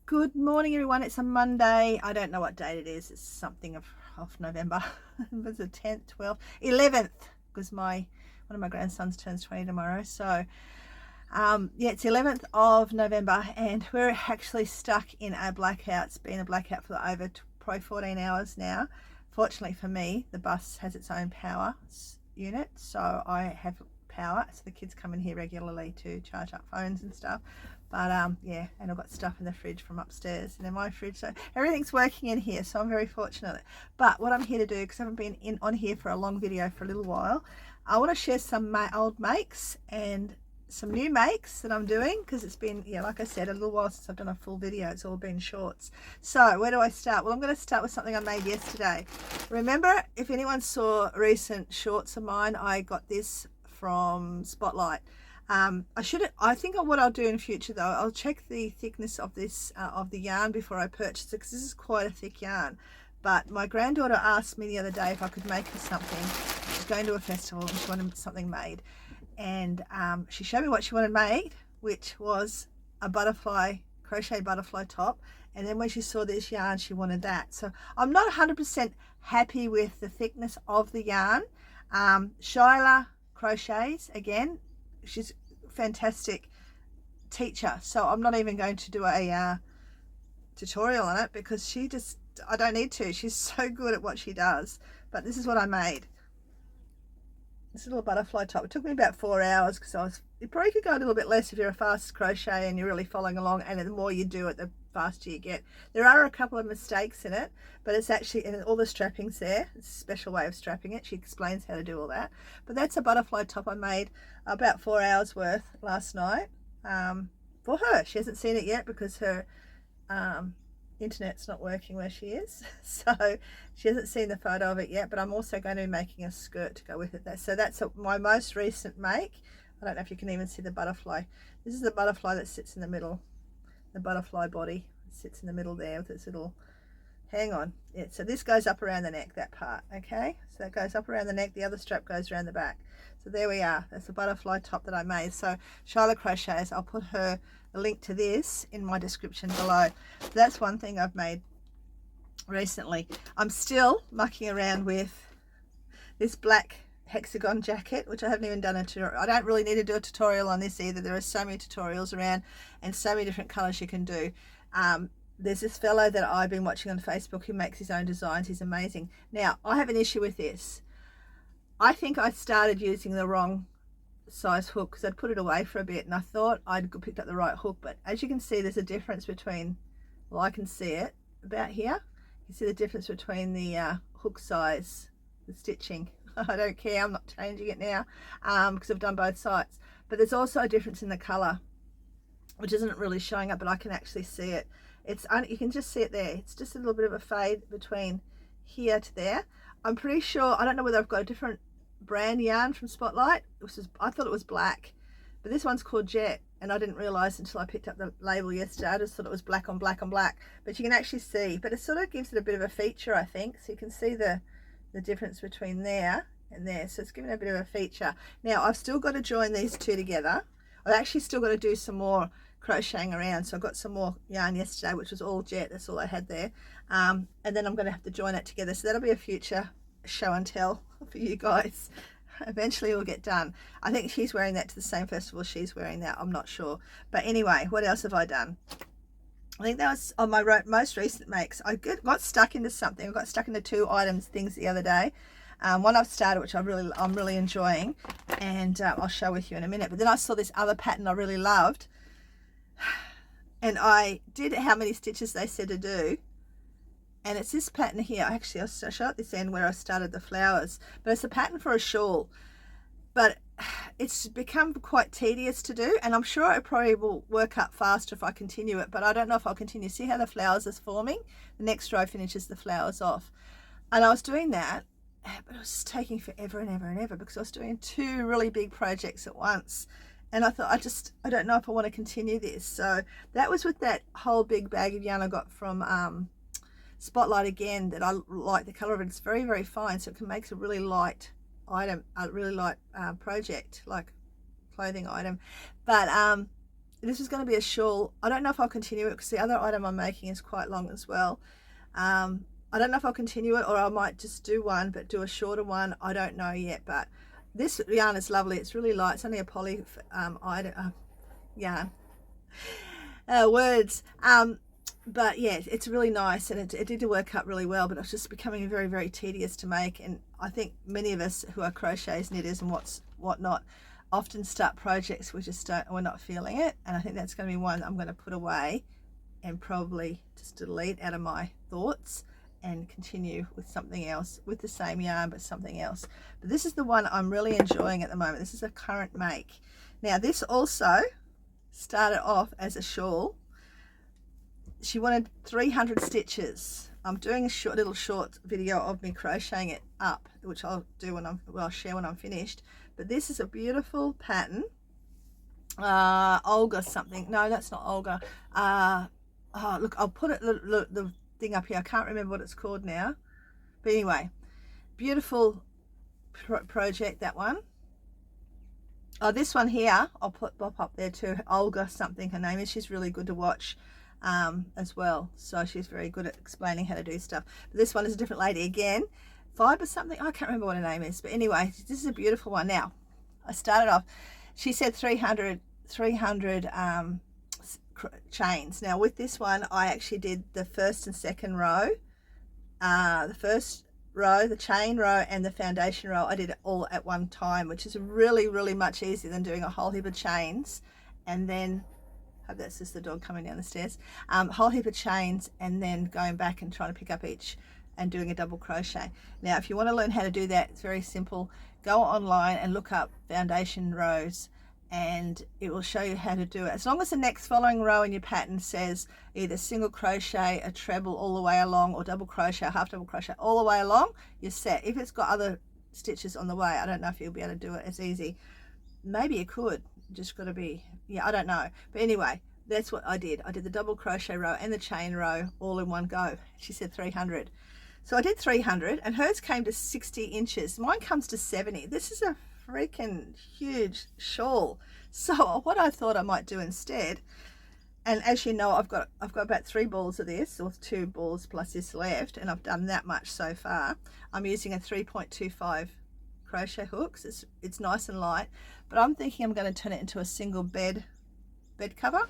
Good morning, everyone. It's a Monday. I don't know what date it is. It's something of November. It's the 10th, 12th, 11th, because one of my grandsons turns 20 tomorrow. So yeah, it's 11th of November, and we're actually stuck in a blackout. It's been a blackout for over probably 14 hours now. Fortunately for me, the bus has its own power unit, so I have power, so the kids come in here regularly to charge up phones and stuff. But yeah, and I've got stuff in the fridge from upstairs and in my fridge, so everything's working in here, so I'm very fortunate. But what I'm here to do, because I haven't been on here for a long video for a little while, I want to share some old makes and some new makes that I'm doing, because it's been, yeah, like I said, a little while since I've done a full video. It's all been shorts. So where do I start? Well, I'm going to start with something I made yesterday. Remember, if anyone saw recent shorts of mine, I got this from Spotlight. I think what I'll do in future, though, I'll check the thickness of this of the yarn before I purchase it, because this is quite a thick yarn. But my granddaughter asked me the other day if I could make her something. She's going to a festival and she wanted something made, and she showed me what she wanted made, which was a crochet butterfly top. And then when she saw this yarn, she wanted that. So I'm not 100% happy with the thickness of the yarn. Shyla crochets again. She's a fantastic teacher, so I'm not even going to do a tutorial on it, because I don't need to. She's so good at what she does. But this is what I made. This little butterfly top. It took me about 4 hours, because you probably could go a little bit less if you're a fast crochet and you're really following along, and the more you do it, the faster you get. There are a couple of mistakes in it, but it's actually, and all the strapping's there. It's a special way of strapping it. She explains how to do all that. But that's a butterfly top I made about 4 hours worth last night for her. She hasn't seen it yet because her internet's not working where she is, so she hasn't seen the photo of it yet. But I'm also going to be making a skirt to go with it. So that's my most recent make. I don't know if you can even see the butterfly. This is the butterfly that sits in the middle. The butterfly body sits in the middle there with its little, hang on, yeah, so this goes up around the neck, that part, okay, so that goes up around the neck, the other strap goes around the back. So there we are. That's the butterfly top that I made. So Charlotte Crochets, I'll put a link to this in my description below. So that's one thing I've made recently. I'm still mucking around with this black Hexagon jacket, which I haven't even done a tutorial. I don't really need to do a tutorial on this either. There are so many tutorials around and so many different colors you can do. There's this fellow that I've been watching on Facebook who makes his own designs. He's amazing. Now, I have an issue with this. I think I started using the wrong size hook, because I'd put it away for a bit and I thought I'd picked up the right hook. But as you can see, there's a difference between, well, I can see it about here. You see the difference between the hook size, the stitching. I don't care, I'm not changing it now because I've done both sides. But there's also a difference in the color, which isn't really showing up, but I can actually see it. You can just see it there. It's just a little bit of a fade between here to there. I'm pretty sure, I don't know whether I've got a different brand yarn from Spotlight. I thought it was black, but this one's called Jet, and I didn't realize until I picked up the label yesterday. I just thought it was black on black on black, but you can actually see, but it sort of gives it a bit of a feature, I think. So you can see the difference between there and there, so it's giving it a bit of a feature. Now I've still got to join these two together. I've actually still got to do some more crocheting around, so I got some more yarn yesterday, which was all Jet. That's all I had there, and then I'm going to have to join it together, so that'll be a future show and tell for you guys. Eventually it will get done. I think she's wearing that to the same festival she's wearing that, I'm not sure. But anyway, what else have I done? I think that was on my most recent makes. I got stuck into something. I got stuck into two things the other day. One I've started, which I'm really enjoying, and I'll share with you in a minute. But then I saw this other pattern I really loved, and I did how many stitches they said to do, and it's this pattern here. Actually, I'll show at this end where I started the flowers, but it's a pattern for a shawl, but it's become quite tedious to do, and I'm sure it probably will work up faster if I continue it, but I don't know if I'll continue. See how the flowers is forming? The next row finishes the flowers off, and I was doing that, but it was just taking forever and ever and ever, because I was doing two really big projects at once, and I thought I don't know if I want to continue this. So that was with that whole big bag of yarn I got from Spotlight again, that I like the color of it. It's very, very fine, so it can make a really light item, a really light project, like clothing item. But this is going to be a shawl. I don't know if I'll continue it because the other item I'm making is quite long as well. I don't know if I'll continue it, or I might just do one but do a shorter one. I don't know yet, but this yarn is lovely. It's really light. It's only a poly yarn. Words. But yeah, it's really nice, and it did work out really well, but it's just becoming very, very tedious to make. And I think many of us who are crocheters, knitters and whatnot often start projects we're not feeling it, and I think that's going to be one I'm going to put away and probably just delete out of my thoughts and continue with something else, with the same yarn but something else. But this is the one I'm really enjoying at the moment. This is a current make. Now this also started off as a shawl. She wanted 300 stitches. I'm doing a little short video of me crocheting it up, which I'll do when I'll share when I'm finished. But this is a beautiful pattern. Olga something. No, that's not Olga. Oh, look, I'll put it the thing up here. I can't remember what it's called now. But anyway, beautiful project, that one. Oh, this one here, I'll put Bob up there too. Olga something her name is. She's really good to watch as well. So she's very good at explaining how to do stuff. But this one is a different lady again. Fiber something. I can't remember what her name is. But anyway, this is a beautiful one. Now, I started off, she said 300 chains. Now with this one, I actually did the first and second row. The first row, the chain row, and the foundation row, I did it all at one time, which is really, really much easier than doing a whole heap of chains and then, hope that's just the dog coming down the stairs, whole heap of chains and then going back and trying to pick up each and doing a double crochet. Now if you want to learn how to do that, it's very simple. Go online and look up foundation rows and it will show you how to do it. As long as the next following row in your pattern says either single crochet, a treble all the way along, or double crochet, half double crochet all the way along, you're set. If it's got other stitches on the way, I don't know if you'll be able to do it as easy. Maybe you could, just got to be, yeah, I don't know. But anyway, that's what I did. I did the double crochet row and the chain row all in one go. She said 300. So I did 300 and hers came to 60 inches. Mine comes to 70. This is a freaking huge shawl. So what I thought I might do instead, and as you know, I've got about 3 balls of this, or 2 balls plus this left, and I've done that much so far. I'm using a 3.25 crochet hooks. It's nice and light, but I'm thinking I'm going to turn it into a single bed cover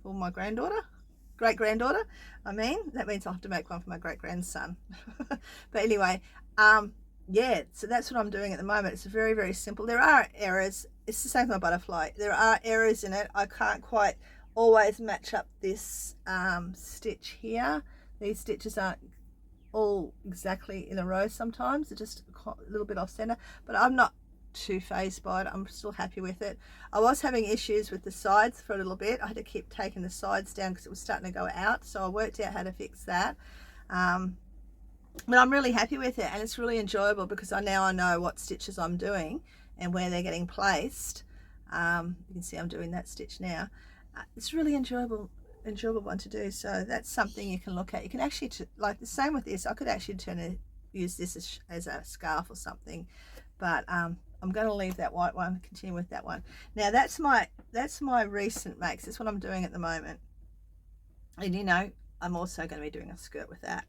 for my great granddaughter. I mean, that means I'll have to make one for my great grandson. But anyway, yeah, so that's what I'm doing at the moment. It's very, very simple. There are errors. It's the same with my butterfly. There are errors in it. I can't quite always match up this stitch here. These stitches aren't all exactly in a row sometimes. They're just a little bit off center, but I'm not too phased by it. I'm still happy with it. I was having issues with the sides for a little bit. I had to keep taking the sides down because it was starting to go out, so I worked out how to fix that. But I'm really happy with it, and it's really enjoyable because I know what stitches I'm doing and where they're getting placed. You can see I'm doing that stitch now. It's really enjoyable one to do. So that's something you can look at. You can actually, like the same with this, I could actually use this as a scarf or something, but I'm going to leave that white one, continue with that one. Now that's my recent makes. That's what I'm doing at the moment. And you know, I'm also going to be doing a skirt with that.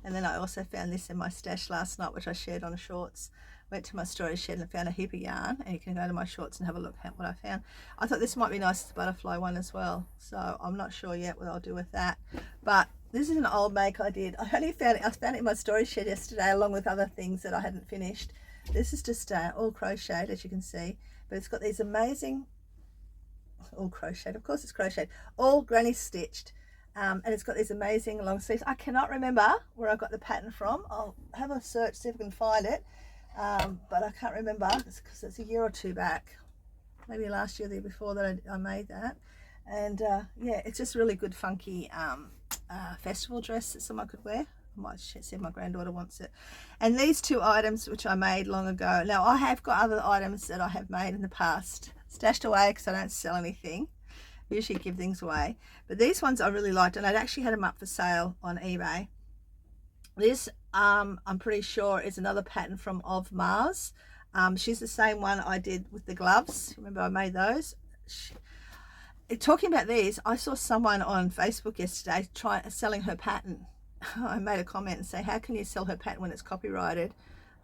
And then I also found this in my stash last night, which I shared on shorts. Went to my storage shed and found a heap of yarn, and you can go to my shorts and have a look at what I found. I thought this might be nice as a butterfly one as well, so I'm not sure yet what I'll do with that. But this is an old make I did. I found it in my storage shed yesterday along with other things that I hadn't finished. This is just all crocheted, as you can see, but it's got these amazing, all crocheted, of course it's crocheted, all granny stitched. And it's got these amazing long sleeves. I cannot remember where I got the pattern from. I'll have a search, see if I can find it, but I can't remember. It's because it's a year or two back, maybe last year, the year before that I made that. And yeah, it's just really good funky festival dress that someone could wear. I might see if my granddaughter wants it. And these 2 items which I made long ago. Now I have got other items that I have made in the past stashed away because I don't sell anything. Usually give things away, but these ones I really liked, and I'd actually had them up for sale on eBay. This I'm pretty sure is another pattern from of Mars. She's the same one I did with the gloves. Remember I made those, talking about these, I saw someone on Facebook yesterday selling her pattern. I made a comment and say, how can you sell her pattern when it's copyrighted?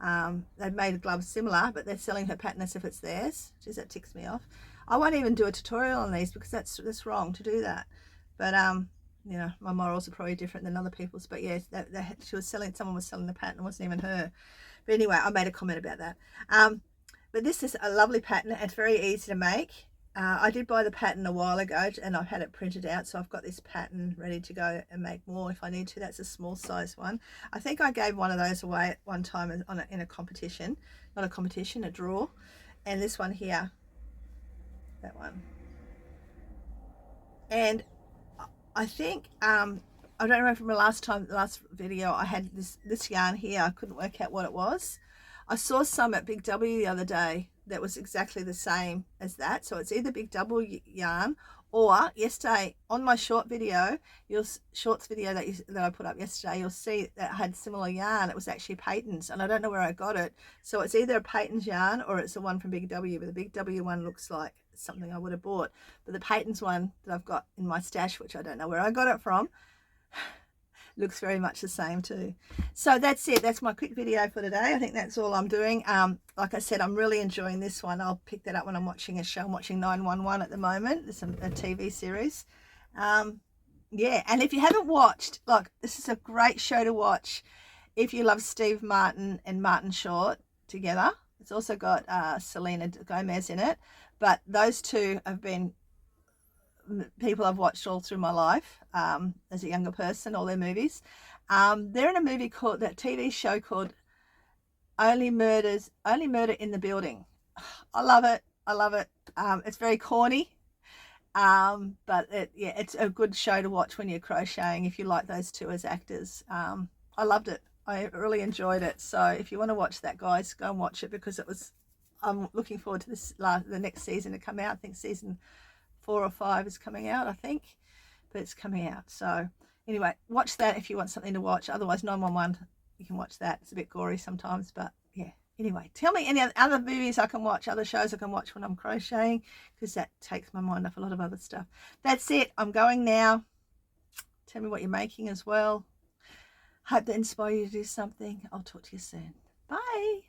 They've made a glove similar, but they're selling her pattern as if it's theirs. Jeez, that ticks me off. I won't even do a tutorial on these because that's wrong to do that. But you know, my morals are probably different than other people's. But yeah, someone was selling the pattern. It wasn't even her. But anyway, I made a comment about that. But this is a lovely pattern. It's very easy to make. I did buy the pattern a while ago and I've had it printed out, so I've got this pattern ready to go and make more if I need to. That's a small size one. I think I gave one of those away at one time in a competition. Not a competition, a draw. And this one here, that one. And I think I don't remember from the last video, I had this yarn here. I couldn't work out what it was. I saw some at Big W the other day that was exactly the same as that. So it's either Big W yarn, or yesterday on my shorts video that I put up yesterday, you'll see that had similar yarn. It was actually Peyton's, and I don't know where I got it. So it's either a Peyton's yarn or it's the one from Big W, but the Big W one looks like something I would have bought. But the Peyton's one that I've got in my stash, which I don't know where I got it from, looks very much the same too. So that's it. That's my quick video for today. I think that's all I'm doing. Like I said, I'm really enjoying this one. I'll pick that up when I'm watching a show. I'm watching 911 at the moment. It's a TV series. Yeah, and if you haven't watched, look, this is a great show to watch if you love Steve Martin and Martin Short together. It's also got Selena Gomez in it, but those two have been people I've watched all through my life as a younger person, all their movies. They're in a movie called, that TV show called Only Murder in the Building. I love it. I love it. It's very corny, but it's a good show to watch when you're crocheting if you like those two as actors. I loved it. I really enjoyed it. So if you want to watch that, guys, go and watch it, because I'm looking forward to the next season to come out. I think season 4 or 5 is coming out, I think, but it's coming out. So anyway, watch that if you want something to watch. Otherwise, 911, you can watch that. It's a bit gory sometimes, but yeah. Anyway, tell me any other movies I can watch, other shows I can watch when I'm crocheting, because that takes my mind off a lot of other stuff. That's it. I'm going now. Tell me what you're making as well. Hope that inspires you to do something. I'll talk to you soon. Bye.